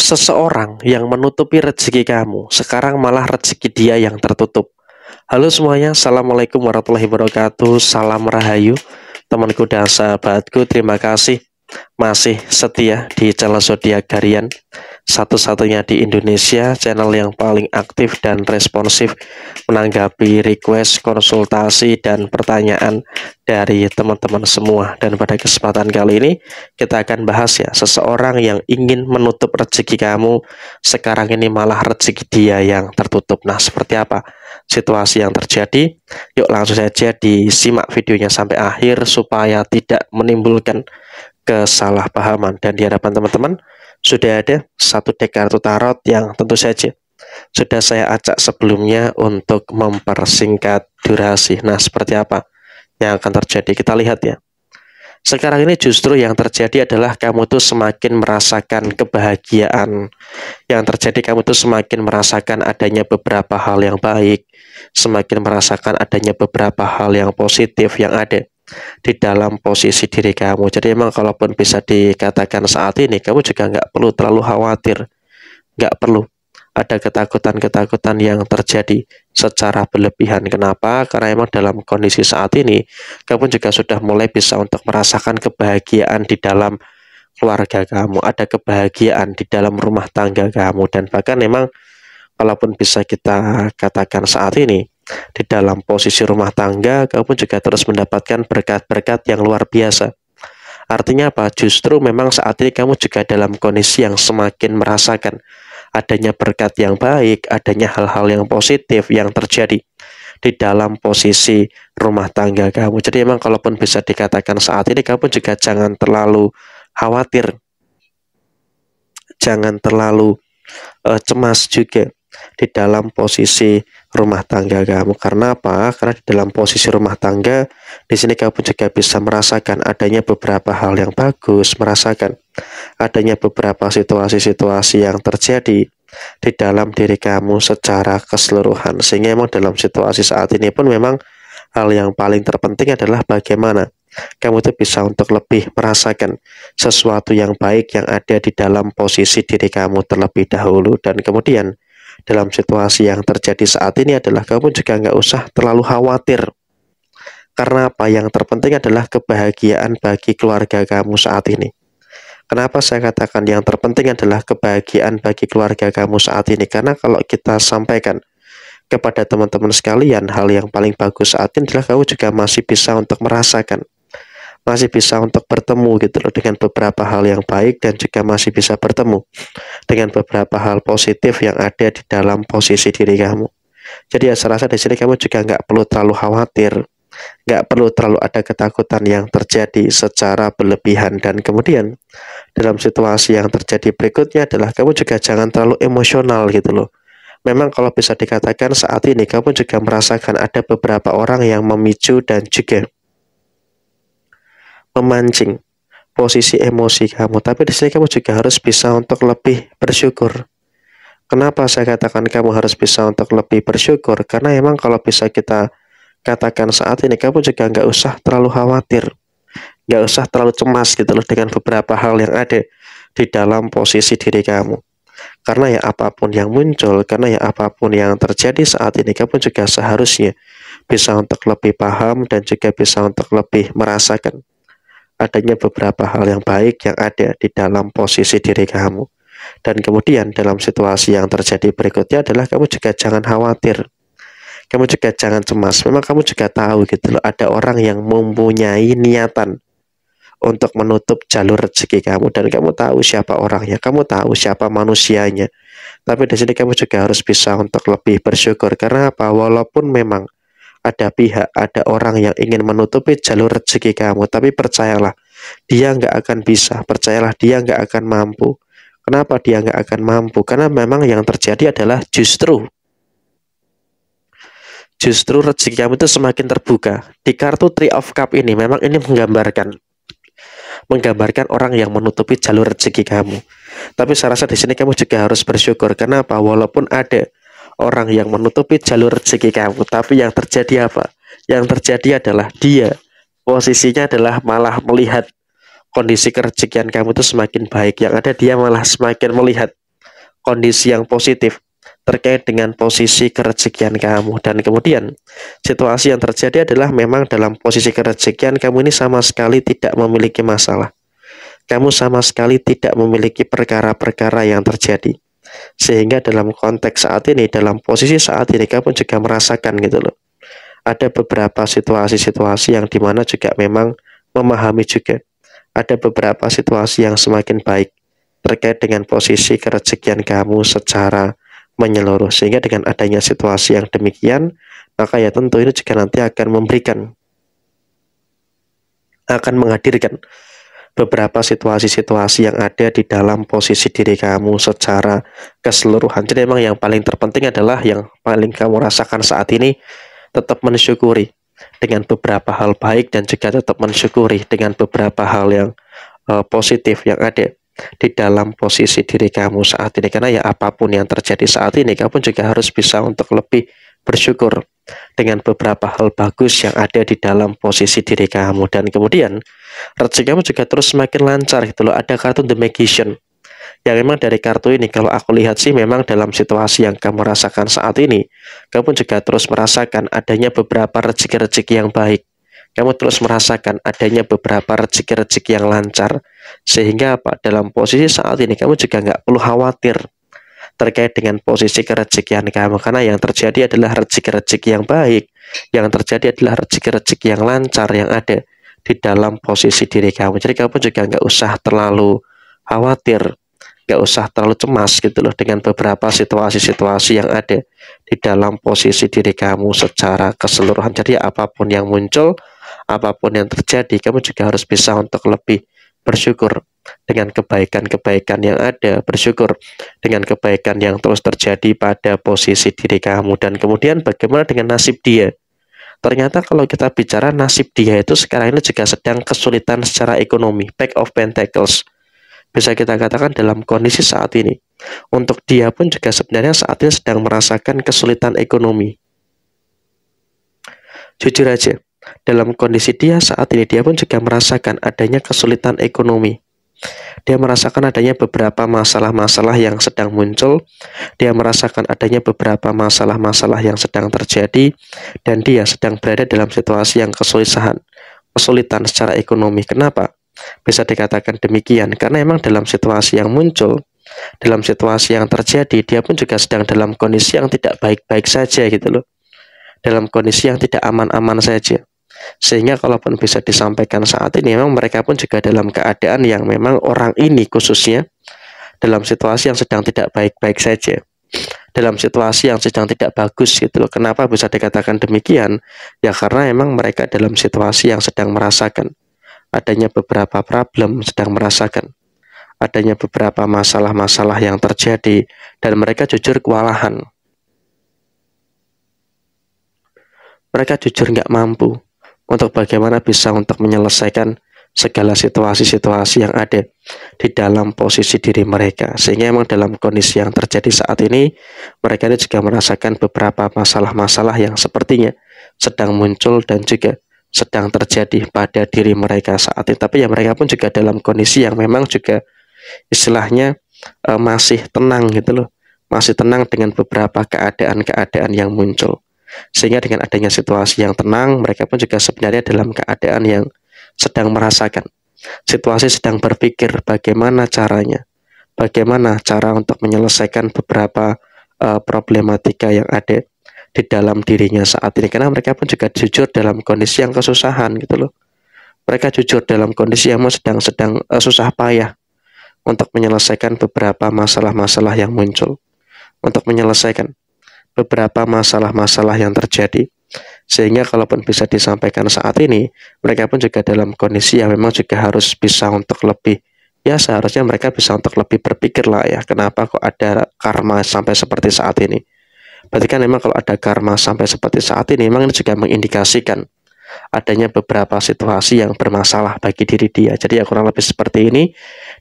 Seseorang yang menutupi rezeki kamu, sekarang malah rezeki dia yang tertutup. Halo semuanya, Assalamualaikum warahmatullahi wabarakatuh. Salam Rahayu, temanku dan sahabatku. Terima kasih masih setia di channel Zodiak Harian, satu-satunya di Indonesia, channel yang paling aktif dan responsif menanggapi request, konsultasi, dan pertanyaan dari teman-teman semua. Dan pada kesempatan kali ini kita akan bahas ya, seseorang yang ingin menutup rezeki kamu, sekarang ini malah rezeki dia yang tertutup. Nah, seperti apa situasi yang terjadi? Yuk langsung saja disimak videonya sampai akhir supaya tidak menimbulkan kesalahpahaman. Dan di hadapan teman-teman sudah ada satu deck kartu tarot yang tentu saja sudah saya acak sebelumnya untuk mempersingkat durasi. Nah, seperti apa yang akan terjadi? Kita lihat ya. Sekarang ini justru yang terjadi adalah kamu tuh semakin merasakan kebahagiaan. Yang terjadi, kamu tuh semakin merasakan adanya beberapa hal yang baik, semakin merasakan adanya beberapa hal yang positif yang ada di dalam posisi diri kamu. Jadi emang kalaupun bisa dikatakan saat ini kamu juga nggak perlu terlalu khawatir, nggak perlu ada ketakutan-ketakutan yang terjadi secara berlebihan. Kenapa? Karena emang dalam kondisi saat ini kamu juga sudah mulai bisa untuk merasakan kebahagiaan di dalam keluarga kamu, ada kebahagiaan di dalam rumah tangga kamu, dan bahkan memang kalaupun bisa kita katakan saat ini di dalam posisi rumah tangga, kamu juga terus mendapatkan berkat-berkat yang luar biasa. Artinya apa? Justru memang saat ini kamu juga dalam kondisi yang semakin merasakan adanya berkat yang baik, adanya hal-hal yang positif yang terjadi di dalam posisi rumah tangga kamu. Jadi memang kalaupun bisa dikatakan saat ini kamu juga jangan terlalu khawatir, jangan terlalu cemas juga di dalam posisi rumah tangga kamu. Karena apa? Karena di dalam posisi rumah tangga di sini kamu juga bisa merasakan adanya beberapa hal yang bagus, merasakan adanya beberapa situasi-situasi yang terjadi di dalam diri kamu secara keseluruhan. Sehingga memang dalam situasi saat ini pun memang hal yang paling terpenting adalah bagaimana kamu itu bisa untuk lebih merasakan sesuatu yang baik yang ada di dalam posisi diri kamu terlebih dahulu. Dan kemudian dalam situasi yang terjadi saat ini adalah kamu juga nggak usah terlalu khawatir. Karena apa? Yang terpenting adalah kebahagiaan bagi keluarga kamu saat ini. Kenapa saya katakan yang terpenting adalah kebahagiaan bagi keluarga kamu saat ini? Karena kalau kita sampaikan kepada teman-teman sekalian, hal yang paling bagus saat ini adalah kamu juga masih bisa untuk merasakan, masih bisa untuk bertemu gitu loh dengan beberapa hal yang baik, dan juga masih bisa bertemu dengan beberapa hal positif yang ada di dalam posisi diri kamu. Jadi ya, saya rasa di sini kamu juga nggak perlu terlalu khawatir, nggak perlu terlalu ada ketakutan yang terjadi secara berlebihan. Dan kemudian dalam situasi yang terjadi berikutnya adalah kamu juga jangan terlalu emosional gitu loh. Memang kalau bisa dikatakan saat ini kamu juga merasakan ada beberapa orang yang memicu dan juga memancing posisi emosi kamu. Tapi di sini kamu juga harus bisa untuk lebih bersyukur. Kenapa saya katakan kamu harus bisa untuk lebih bersyukur? Karena emang kalau bisa kita katakan saat ini kamu juga nggak usah terlalu khawatir, nggak usah terlalu cemas gitu loh dengan beberapa hal yang ada di dalam posisi diri kamu. Karena ya apapun yang muncul, karena ya apapun yang terjadi saat ini, kamu juga seharusnya bisa untuk lebih paham dan juga bisa untuk lebih merasakan adanya beberapa hal yang baik yang ada di dalam posisi diri kamu. Dan kemudian dalam situasi yang terjadi berikutnya adalah kamu juga jangan khawatir, kamu juga jangan cemas. Memang kamu juga tahu gitu loh, ada orang yang mempunyai niatan untuk menutup jalur rezeki kamu, dan kamu tahu siapa orangnya, kamu tahu siapa manusianya. Tapi di sini kamu juga harus bisa untuk lebih bersyukur. Karena apa? Walaupun memang ada pihak, ada orang yang ingin menutupi jalur rezeki kamu, tapi percayalah, dia nggak akan bisa. Percayalah, dia nggak akan mampu. Kenapa dia nggak akan mampu? Karena memang yang terjadi adalah justru rezeki kamu itu semakin terbuka. Di kartu Three of Cup ini memang ini menggambarkan orang yang menutupi jalur rezeki kamu. Tapi saya rasa di sini kamu juga harus bersyukur. Kenapa? Walaupun ada orang yang menutupi jalur rezeki kamu, tapi yang terjadi apa? Yang terjadi adalah dia posisinya adalah malah melihat kondisi kerezekian kamu itu semakin baik. Yang ada dia malah semakin melihat kondisi yang positif terkait dengan posisi kerezekian kamu. Dan kemudian situasi yang terjadi adalah memang dalam posisi kerezekian kamu ini sama sekali tidak memiliki masalah. Kamu sama sekali tidak memiliki perkara-perkara yang terjadi. Sehingga dalam konteks saat ini, dalam posisi saat ini, kamu juga merasakan gitu loh. Ada beberapa situasi-situasi yang dimana juga memang memahami juga. Ada beberapa situasi yang semakin baik terkait dengan posisi kerezekian kamu secara menyeluruh. Sehingga dengan adanya situasi yang demikian, maka ya tentu ini juga nanti akan menghadirkan beberapa situasi-situasi yang ada di dalam posisi diri kamu secara keseluruhan. Jadi memang yang paling terpenting adalah yang paling kamu rasakan saat ini, tetap mensyukuri dengan beberapa hal baik dan juga tetap mensyukuri dengan beberapa hal yang positif yang ada di dalam posisi diri kamu saat ini. Karena ya apapun yang terjadi saat ini, kamu juga harus bisa untuk lebih bersyukur dengan beberapa hal bagus yang ada di dalam posisi diri kamu. Dan kemudian rezeki kamu juga terus semakin lancar gitu loh. Ada kartu The Magician yang memang dari kartu ini kalau aku lihat sih memang dalam situasi yang kamu rasakan saat ini, kamu juga terus merasakan adanya beberapa rezeki-rezeki yang baik. Kamu terus merasakan adanya beberapa rezeki-rezeki yang lancar. Sehingga apa? Dalam posisi saat ini kamu juga nggak perlu khawatir terkait dengan posisi kerezekian kamu, karena yang terjadi adalah rezeki-rezeki yang baik, yang terjadi adalah rezeki-rezeki yang lancar yang ada di dalam posisi diri kamu. Jadi kamu juga nggak usah terlalu khawatir, nggak usah terlalu cemas gitu loh dengan beberapa situasi-situasi yang ada di dalam posisi diri kamu secara keseluruhan. Jadi apapun yang muncul, apapun yang terjadi, kamu juga harus bisa untuk lebih bersyukur dengan kebaikan-kebaikan yang ada, bersyukur dengan kebaikan yang terus terjadi pada posisi diri kamu. Dan kemudian bagaimana dengan nasib dia? Ternyata kalau kita bicara nasib dia itu sekarang ini juga sedang kesulitan secara ekonomi, Pack of Pentacles. Bisa kita katakan dalam kondisi saat ini, untuk dia pun juga sebenarnya saat ini sedang merasakan kesulitan ekonomi. Jujur aja, dalam kondisi dia saat ini, dia pun juga merasakan adanya kesulitan ekonomi. Dia merasakan adanya beberapa masalah-masalah yang sedang muncul. Dia merasakan adanya beberapa masalah-masalah yang sedang terjadi. Dan dia sedang berada dalam situasi yang kesulitan secara ekonomi. Kenapa? Bisa dikatakan demikian, karena memang dalam situasi yang muncul, dalam situasi yang terjadi, dia pun juga sedang dalam kondisi yang tidak baik-baik saja gitu loh. Dalam kondisi yang tidak aman-aman saja. Sehingga kalaupun bisa disampaikan saat ini, memang mereka pun juga dalam keadaan yang memang orang ini khususnya dalam situasi yang sedang tidak baik-baik saja, dalam situasi yang sedang tidak bagus gitu loh. Kenapa bisa dikatakan demikian? Ya karena memang mereka dalam situasi yang sedang merasakan adanya beberapa problem, sedang merasakan adanya beberapa masalah-masalah yang terjadi, dan mereka jujur kewalahan. Mereka jujur nggak mampu untuk bagaimana bisa untuk menyelesaikan segala situasi-situasi yang ada di dalam posisi diri mereka. Sehingga memang dalam kondisi yang terjadi saat ini, mereka ini juga merasakan beberapa masalah-masalah yang sepertinya sedang muncul dan juga sedang terjadi pada diri mereka saat ini. Tapi ya mereka pun juga dalam kondisi yang memang juga istilahnya masih tenang gitu loh. Masih tenang dengan beberapa keadaan-keadaan yang muncul. Sehingga dengan adanya situasi yang tenang, mereka pun juga sebenarnya dalam keadaan yang sedang merasakan situasi, sedang berpikir bagaimana caranya, bagaimana cara untuk menyelesaikan beberapa problematika yang ada di dalam dirinya saat ini. Karena mereka pun juga jujur dalam kondisi yang kesusahan gitu loh. Mereka jujur dalam kondisi yang sedang susah payah untuk menyelesaikan beberapa masalah-masalah yang muncul, untuk menyelesaikan beberapa masalah-masalah yang terjadi. Sehingga kalaupun bisa disampaikan saat ini, mereka pun juga dalam kondisi yang memang juga harus bisa untuk lebih, ya seharusnya mereka bisa untuk lebih berpikir lah ya, kenapa kok ada karma sampai seperti saat ini. Berarti kan memang kalau ada karma sampai seperti saat ini, memang ini juga mengindikasikan adanya beberapa situasi yang bermasalah bagi diri dia. Jadi ya kurang lebih seperti ini,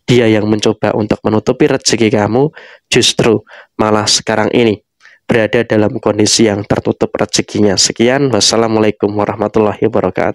dia yang mencoba untuk menutupi rezeki kamu, justru malah sekarang ini berada dalam kondisi yang tertutup rezekinya. Sekian, wassalamualaikum warahmatullahi wabarakatuh.